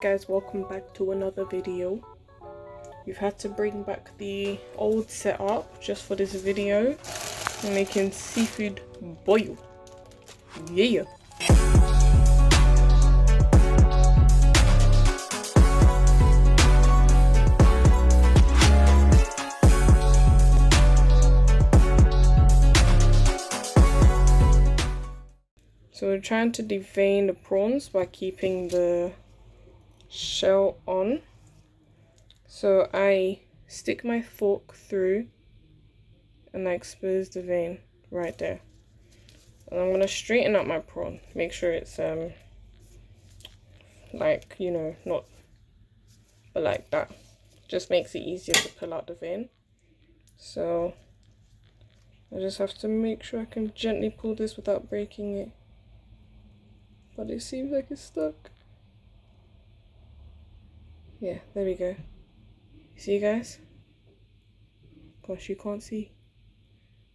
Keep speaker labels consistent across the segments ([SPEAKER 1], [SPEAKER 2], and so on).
[SPEAKER 1] Guys, welcome back to another video. We've had to bring back the old setup just for this video. We're making seafood boil. Yeah. So we're trying to devein the prawns by keeping the shell on. So I stick my fork through and I expose the vein right there. And I'm gonna straighten out my prawn. Make sure it's like, you know, not but like that. Just makes it easier to pull out the vein. So I just have to make sure I can gently pull this without breaking it. But it seems like it's stuck. Yeah, there we go. See, guys? Gosh, you can't see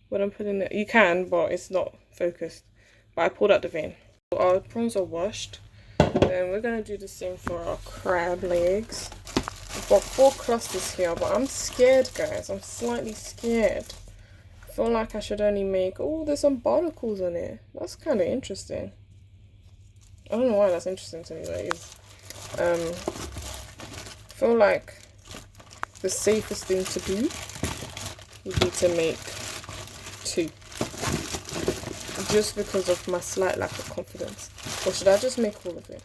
[SPEAKER 1] what I'm putting there. You can, but it's not focused. But I pulled out the vein. Our prawns are washed. Then we're gonna do the same for our crab legs. We've got 4 clusters here, but I'm scared, guys. I'm slightly scared. I feel like I should only make... Oh, there's some barnacles on it. That's kind of interesting. I don't know why that's interesting to me, but it is. I feel like the safest thing to do would be to make 2. Just because of my slight lack of confidence. Or should I just make all of it?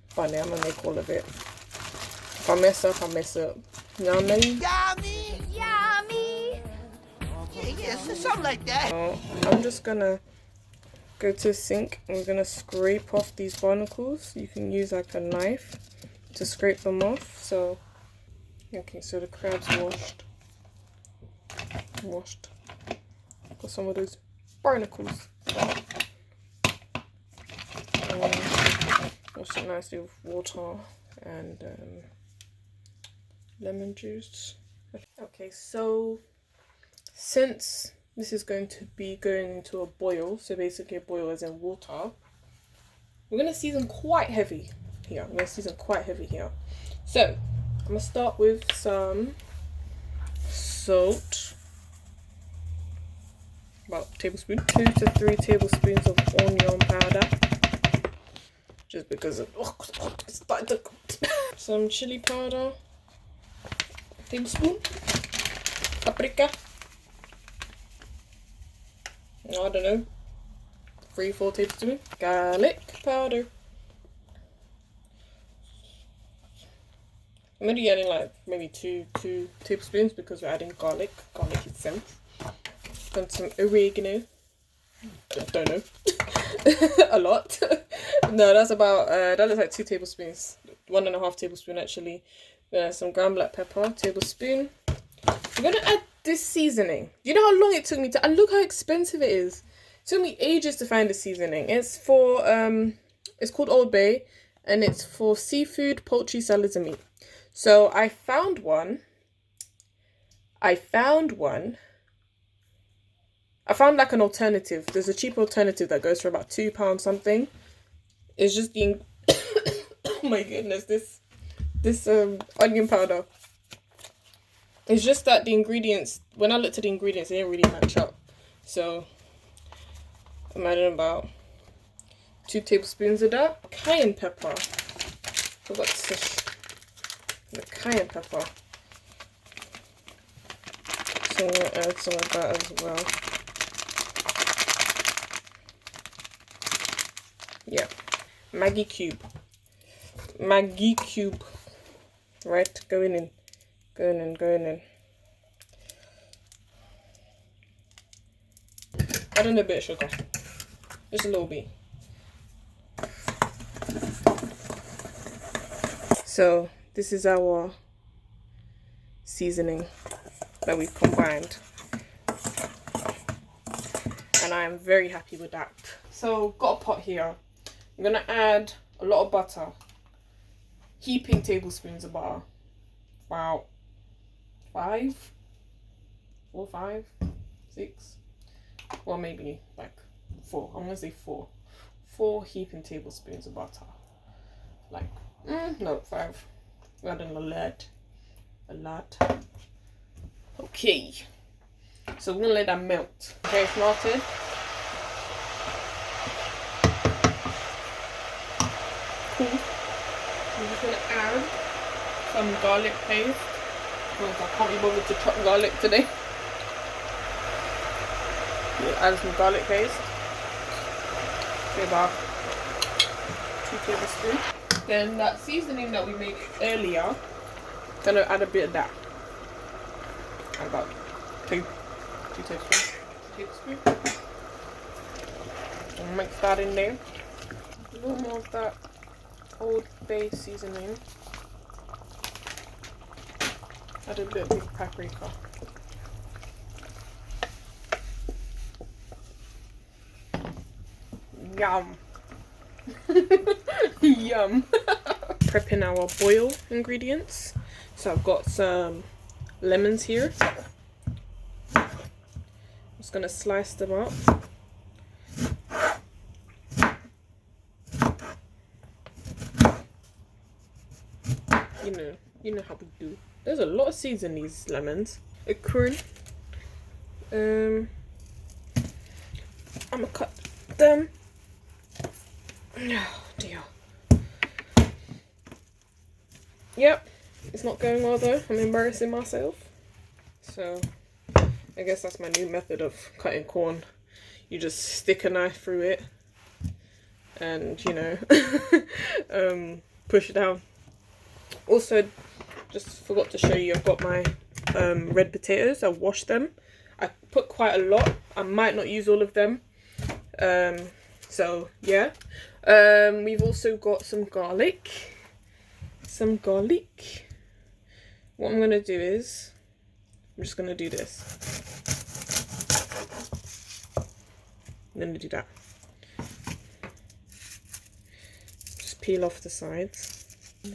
[SPEAKER 1] Funny, I'm gonna make all of it. If I mess up, I mess up. You know what I mean?
[SPEAKER 2] Yummy! Yummy! Yeah, so something like that.
[SPEAKER 1] So I'm just gonna go to the sink and we're gonna scrape off these barnacles. You can use like a knife to scrape them off. So okay, so the crab's washed. Got some of those barnacles. Wash it nicely with water and lemon juice. Okay, so since this is going to be going into a boil, so basically a boil as in water, we're gonna season quite heavy here. So I'm gonna start with some salt, about a tablespoon, 2 to 3 tablespoons of onion powder, just because of it's starting to some chili powder, tablespoon, paprika, I don't know, 3-4 tablespoons, garlic powder. I'm only adding like maybe two tablespoons because we're adding garlic itself. And some oregano. I don't know. A lot. No, that's about that looks like 2 tablespoons. 1.5 tablespoon actually. Some ground black pepper, tablespoon. We're gonna add this seasoning. You know how long it took me to, and look how expensive it is. It took me ages to find the seasoning. It's for it's called Old Bay and it's for seafood, poultry, salads and meat. So I found one. I found like an alternative. There's a cheap alternative that goes for about £2 something. It's just the oh my goodness, this onion powder. It's just that the ingredients, when I looked at the ingredients, they didn't really match up. So I'm adding about 2 tablespoons of that. Cayenne pepper. Forgot to the cayenne pepper. So I'm going to add some of that as well. Yeah. Maggi Cube. Maggi Cube. Right, going in. Add in a bit of sugar. Just a little bit. So this is our seasoning that we've combined. And I am very happy with that. So got a pot here. I'm gonna add a lot of butter. Heaping tablespoons of butter. Wow. 5? 4, 5, 6. Well, maybe like 4. I'm gonna say 4. 4 heaping tablespoons of butter. Like No, 5. We're adding a lot. A lot. Okay. So we're gonna let that melt. Okay, it's melted. Cool. I'm just gonna add some garlic paste because I can't be bothered to chop garlic today. We'll add some garlic paste. Okay, about 2 tablespoons. Then that seasoning that we made earlier, gonna add a bit of that. About 2 tablespoons. And mix that in there. A little more of that Old Bay seasoning. Add a bit of paprika. Yum. Yum. Prepping our boil ingredients. So I've got some lemons here. I'm just gonna slice them up. You know how we do. There's a lot of seeds in these lemons. A curd. I'm gonna cut them. Oh dear. Yep, it's not going well though. I'm embarrassing myself. So I guess that's my new method of cutting corn. You just stick a knife through it and push it down. Also, just forgot to show you, I've got my red potatoes. I washed them. I put quite a lot. I might not use all of them. So yeah. We've also got some garlic. What I'm gonna do is I'm just gonna do this. I'm gonna do that. Just peel off the sides. I'm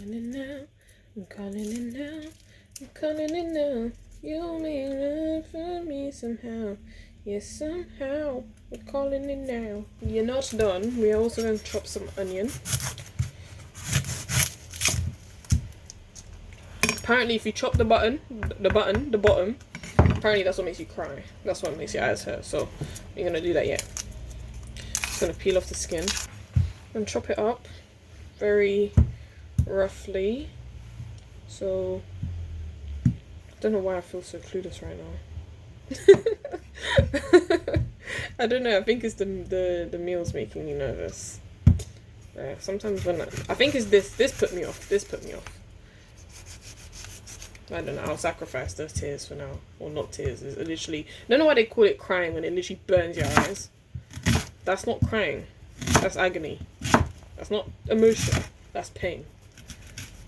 [SPEAKER 1] calling it now. I'm calling it now. You'll make love for me somehow. Yes, somehow. We're calling it now. You're not done. We're also going to chop some onion. Apparently, if you chop the bottom, apparently that's what makes you cry. That's what makes your eyes hurt. So, we're going to do that yet. Just going to peel off the skin. And chop it up very roughly. So, I don't know why I feel so clueless right now. I don't know. I think it's the meals making me nervous. Sometimes when I think it's this put me off. This put me off. I don't know. I'll sacrifice those tears for now. Or not tears. It's literally. I don't know why they call it crying when it literally burns your eyes. That's not crying. That's agony. That's not emotion. That's pain.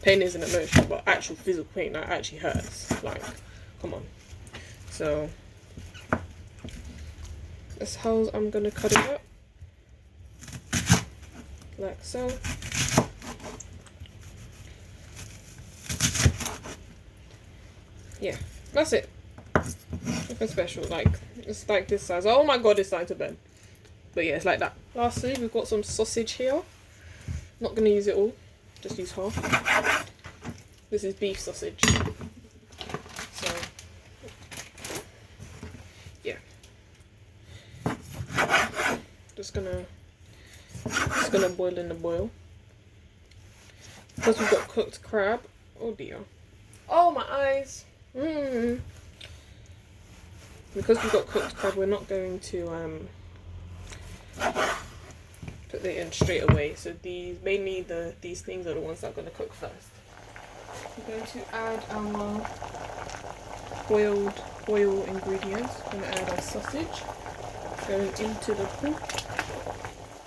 [SPEAKER 1] Pain is an emotion, but actual physical pain that actually hurts. Like, come on. So that's how I'm gonna cut it up. Like so. Yeah, that's it. Nothing special. Like, it's like this size. Oh my god, it's starting to burn. But yeah, it's like that. Lastly, we've got some sausage here. Not gonna use it all. Just use half. This is beef sausage. So, yeah. Just gonna boil in the boil. Because we've got cooked crab. Oh dear. Oh, my eyes. Because we've got cooked crab, we're not going to put it in straight away. So these things are the ones that are going to cook first. We're going to add our boiled oil ingredients. We're going to add our sausage going into the pot.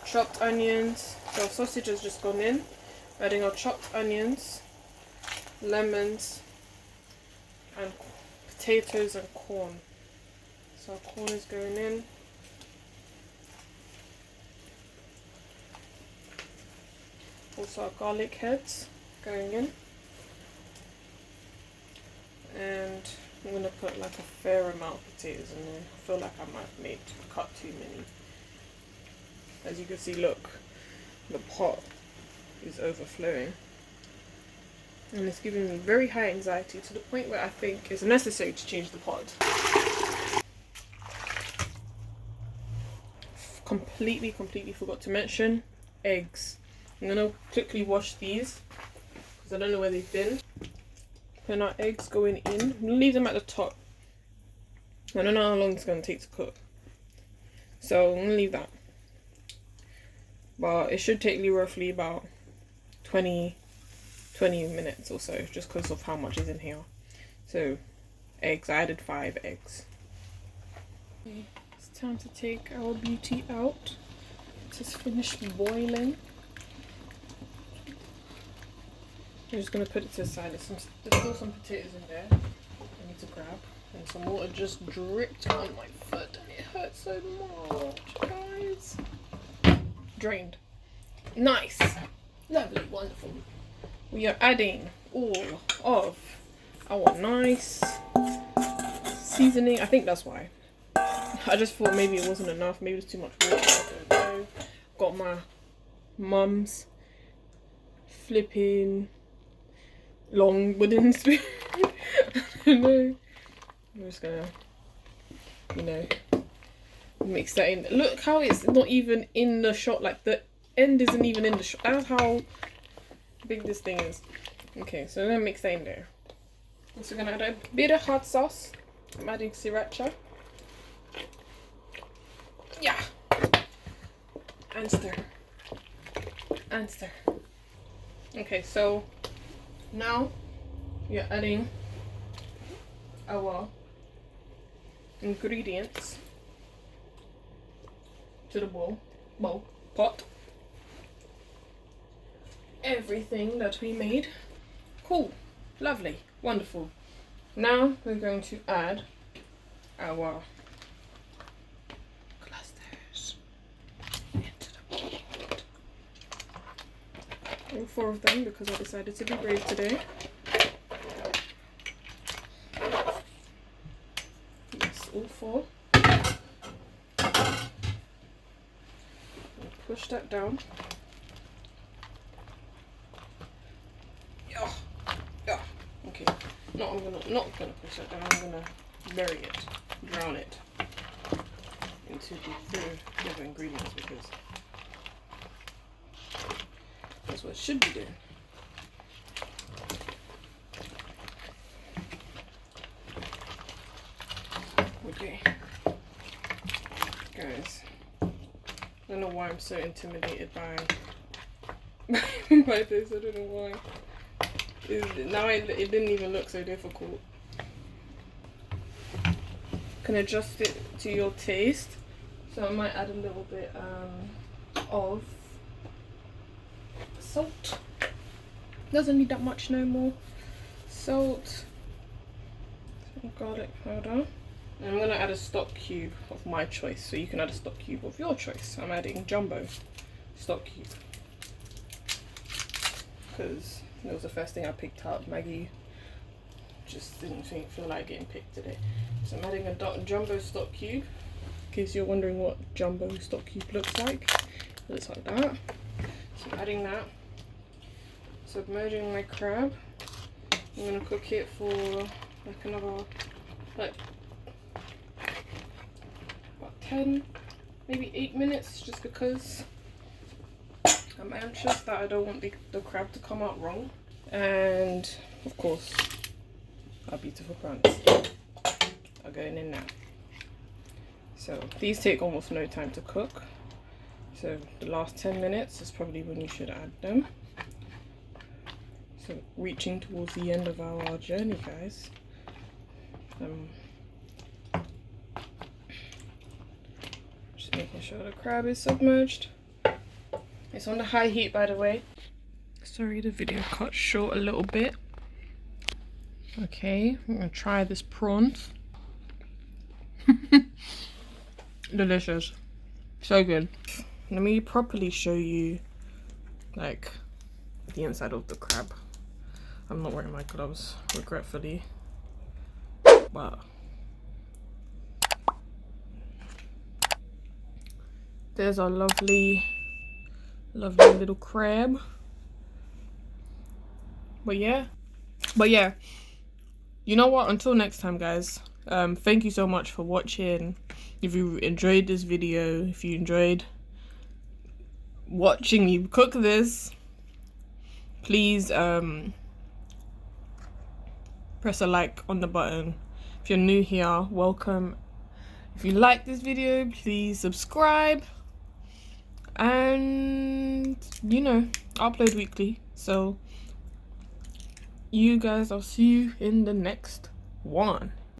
[SPEAKER 1] Chopped onions. So our sausage has just gone in. We're adding our chopped onions, lemons, and potatoes and corn. So our corn is going in. Also our garlic heads going in. And I'm going to put like a fair amount of potatoes in there. I feel like I might have cut too many. As you can see, look, the pot is overflowing. And it's giving me very high anxiety to the point where I think it's necessary to change the pot. Completely forgot to mention eggs. I'm gonna quickly wash these because I don't know where they've been. Then our eggs going in. I'm gonna leave them at the top. I don't know how long it's gonna take to cook, so I'm gonna leave that. But it should take me roughly about 20 minutes or so, just because of how much is in here. So eggs, I added 5 eggs. Okay, it's time to take our beauty out. It's finished boiling. I'm just gonna put it to the side. There's still some potatoes in there I need to grab, and some water just dripped on my foot and it hurts so much, guys. Drained. Nice, lovely, wonderful. We are adding all of our nice seasoning. I think that's why. I just thought maybe it wasn't enough. Maybe it's too much water. I don't know. Got my mum's flipping long wooden spoon. I don't know. I'm just gonna, you know, mix that in. Look how it's not even in the shot. Like the end isn't even in the shot. That's how big this thing is. Okay, so I'm gonna mix that in there. Also gonna add a bit of hot sauce. I'm adding sriracha. Yeah. And stir. And stir. Okay, so now we're adding our ingredients to the pot. Everything that we made. Cool, lovely, wonderful. Now we're going to add our clusters into the pot. All 4 of them because I decided to be brave today. Yes, all 4. Push that down. Okay, I'm not gonna push that down. I'm gonna bury it, drown it into the other ingredients because that's what it should be doing. Okay, guys, I don't know why I'm so intimidated by this. I don't know why. Now it didn't even look so difficult. Can adjust it to your taste. So I might add a little bit of salt. Doesn't need that much no more. Salt, some garlic powder. And I'm gonna add a stock cube of my choice. So you can add a stock cube of your choice. I'm adding jumbo stock cube because it was the first thing I picked up. Maggi just didn't feel like getting picked today. So I'm adding a jumbo stock cube. In case you're wondering what jumbo stock cube looks like. It looks like that. So adding that. Submerging my crab. I'm going to cook it for like another, like about 10, maybe 8 minutes, just because I'm anxious that I don't want the crab to come out wrong. And of course, our beautiful prawns are going in now. So these take almost no time to cook. So the last 10 minutes is probably when you should add them. So reaching towards the end of our journey, guys. Just making sure the crab is submerged. It's on the high heat, by the way. Sorry, the video cut short a little bit. Okay, I'm gonna try this prawns. Delicious. So good. Let me properly show you like the inside of the crab. I'm not wearing my gloves, regretfully. But there's our lovely little crab. But yeah, But yeah, you know what? Until next time, guys. Thank you so much for watching. If you enjoyed this video, if you enjoyed watching me cook this, please press a like on the button. If you're new here, welcome. If you like this video, please subscribe. And you know, I upload weekly, so you guys, I'll see you in the next one.